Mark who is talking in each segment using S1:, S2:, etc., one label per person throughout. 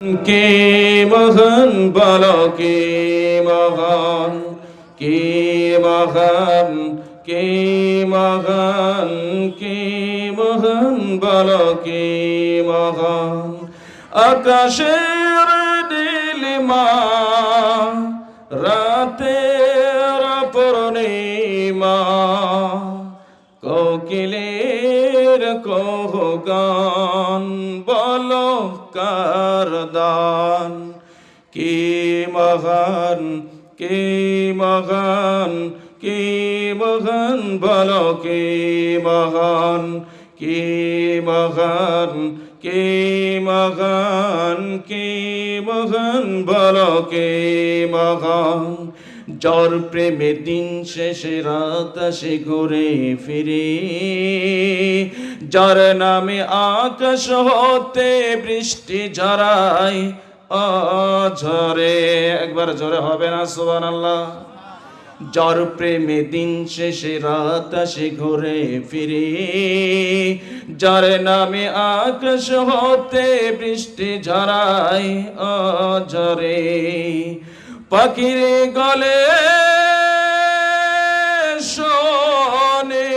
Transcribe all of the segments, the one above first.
S1: কে মহান বলো কে মহান, কে মহান, কে মহান, কে মহান বলো কে মহান। আকাশের নীলিমা, রাতের পূর্ণিমা, কোকিলের কহগান, বলো কার দান। কে মহান, কে মহান, কে মহান বলো কে মহান, কে মহান, কে মহান, কে মহান বলো কে মহান। যার প্রেমে দিন শেষে রাত আসে ঘুরে ফিরে, যার নামে আকাশ হতে বৃষ্টি ঝরায় অঝরে। একবার জোরে হবে না সুবহানাল্লাহ। যার প্রেমে দিন শেষে রাত আসে ঘুরে ফিরে, যার নামে আকাশ হতে বৃষ্টি ঝরায় অঝরে। পাখির গলে শোনে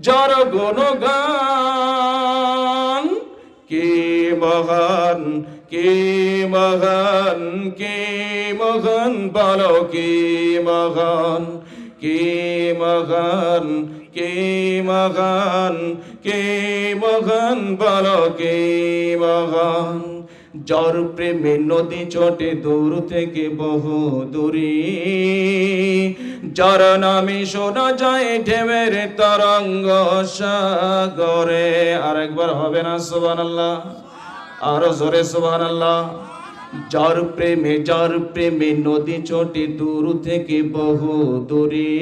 S1: যার গুণগান। কে মহান, কে মহান, কে মহান বলো কে মহান, কে মহান, কে মহান, কে মহান বলো কে মহান। যার প্রেমে নদী ছোটে দূর থেকে বহু দূরে, যার নামে শোনা যায় ঢেউয়ের তরঙ্গ সাগরে। আরেকবার হবে না সুবহানাল্লাহ, আরো জোরে সুবহানাল্লাহ। যার প্রেমে নদী ছোটে দূর থেকে বহু দূরে,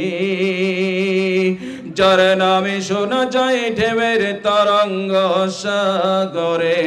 S1: যার নামে শোনা যায় ঢেউয়ের তরঙ্গ সাগরে।